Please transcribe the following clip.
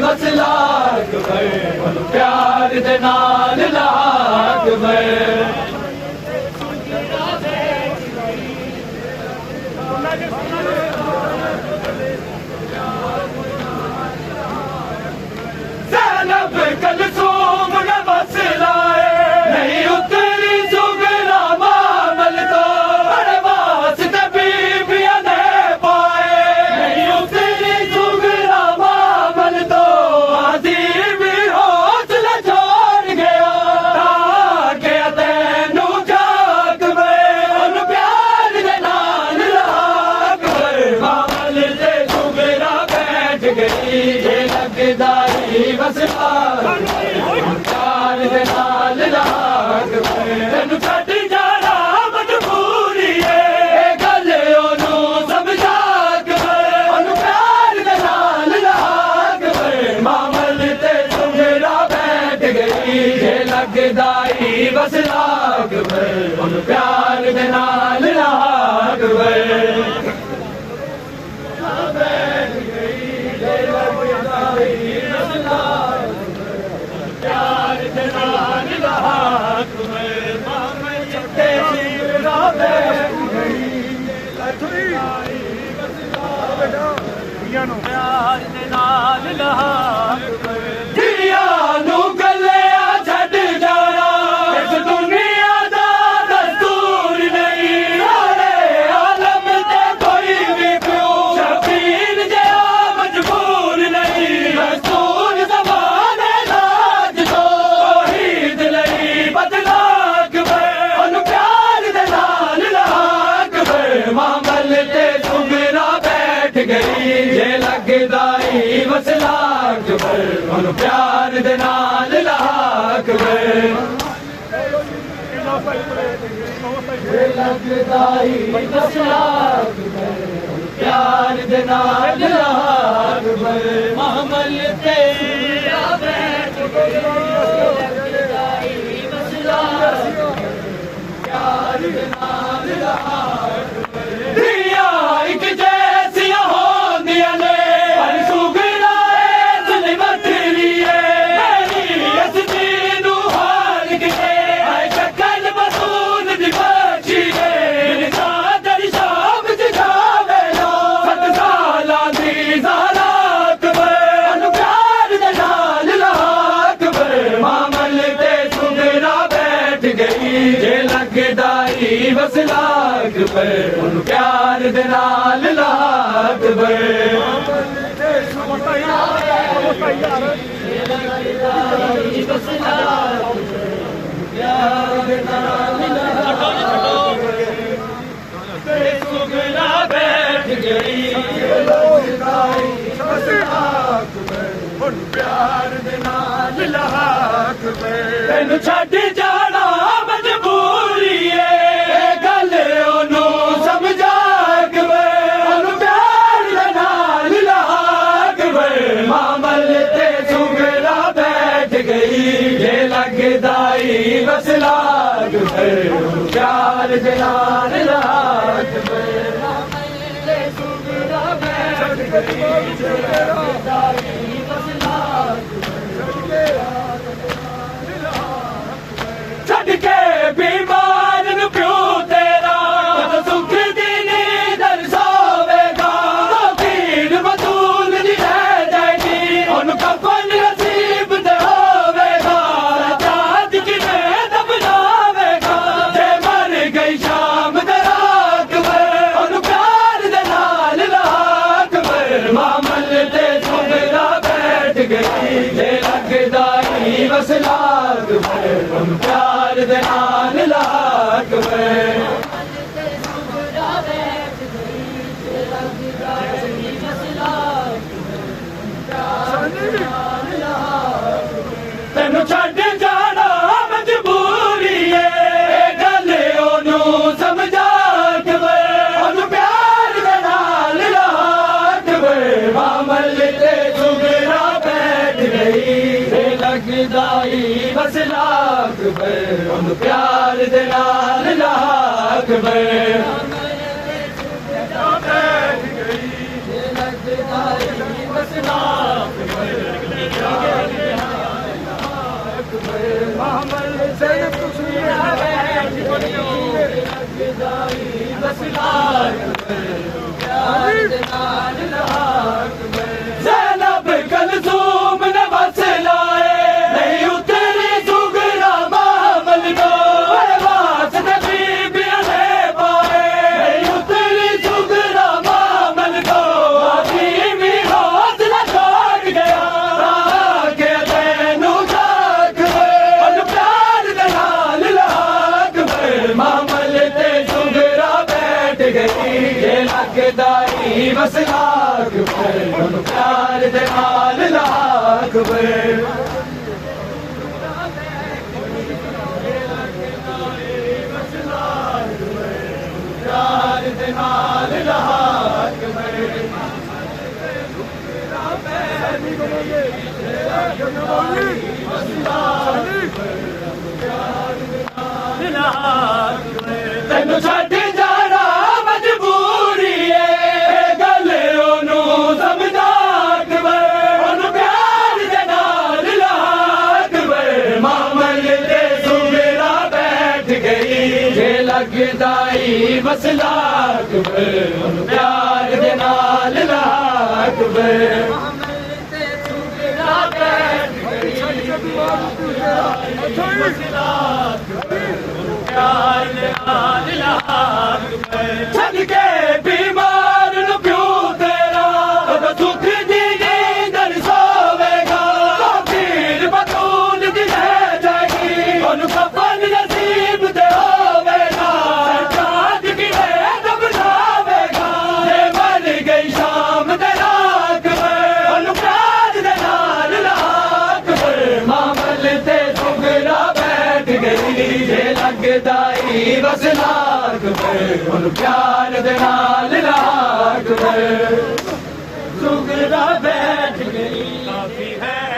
बस लाख भर प्यार दे नाल लाख भर ज़ैनब कलसूम ने बस लाए नहीं उतरी सुगरा मामल तो बड़े वास्ते बीबियां ने पाए नहीं उतरी सुगरा मामल तो आदि भी हौसला छोड़ गया ताके तेनू जाग में उन प्यार दे नाल लाग में मामल ते सुगरा बैठ गई जे लगदा बस प्यार दे नाल लाग तेनू छड्ड जाना मजबूरी है गल ओनू समझा के ओनू प्यार दे नाल लाग मामल ते सुगरा बैठ गई जे लगदा बस लाग ओनू प्यार दे नाल लाग बैठ गई जे लगदा बस लाग प्यार दे नाल लाग मामल ते सुगरा बैठ गई प्यार दे नाल लाग दिया नू गलिया छड्ड जाना इस दुनिया दा दस्तूर नहीं सारे आलम ते कोई भी प्यो शबीर जिहा मजबूर नहीं दस्तूर ज़माने लाज तो तौहीद लई बदलाग ओनू प्यार दे नाल लाग मामल ते सुगरा बैठ गई जे लगदा बस लाग ओनू प्यार दे नाल लाग जे लगदा बस लाग प्यार दे नाल लाग मामल ते बैठ गई बस लाग प्यार दे नाल लाग दिया एक जैसियां होंदियां ने पर सुगरा इतनी बथरी है मेरी असली नू हार के आए शक्ल मसूद दी बची है चादर शाम जगावे लो 7 सालां दी ज़ालाक ओनू प्यार दे नाल लाग मामल ते सुगरा बैठ गई जे लगदा बस लाग ओनू प्यार दे नाल लाग बस लाग प्यार दे नाल लाग सुगरा बैठ गई बस लाग प्यार दे नाल लाग तेनू छड्ड जाना मजबूरी है गल ओनू समझा के ओनू प्यार दे नाल लाग मामल ते सुगरा बैठ गई जे लगदा बस लाग ओनू प्यार दे नाल लाग मामल ते सुगरा बैठ गई जे लगदा बस लाग छड्ड के बीमार नू प्यो तेरा सुख दी नींद सोवेगा तीर बतूल दी रह जाएगी ओनू कफन नसीब ते होवेगा चाँद किवें दफनावेगा जे मर गई शाम दे रात ओनू प्यार दे नाल लाग मामल ते सुगरा बैठ गई जे लगदा बस लाग ओनू प्यार दे नाल लाग तेनू छड्ड जाना मजबूरी है गल ओनू समझा के ओनू प्यार दे नाल लाग मामल ते सुगरा बैठ गई लगदा बस लाग ओनू प्यार दे नाल लाग बैठ गई लगदा बस लाग ज़ैनब कलसूम ने बस लाए नहीं उतरी सुगरा मामल को वास्ते बीबियां ने पाए नहीं उतरी सुगरा मामल को भी हौसला छोड़ गया के तेनू जाग प्यार दे नाल लाग मामल ते सुगरा बैठ गई ये लगदाई बस लाग प्यार दे नाल लाग प्यार दे नाल लाग तेनू छड्ड जाना मजबूरी है गल ओनू समझा ओनू प्यार दे नाल लाग मामल ते सुमेरा बैठ गई जे लगदाई बस लाग ओनू प्यार दे नाल लाग छड़ के बीमार नू क्यों तेरा सुख दी नींदर सोवेगा पीर बतूल दी रह जाएगी ओनू कफन नसीब ते होवेगा चांद की रेत बनावेगा जे मर गई शाम दे रात ओनू प्यार दे नाल लाग मामल ते सुगरा बैठ गई जे लगदाई बस लाग ओनू प्यार दे नाल लाग सुगरा बैठ गई काफी है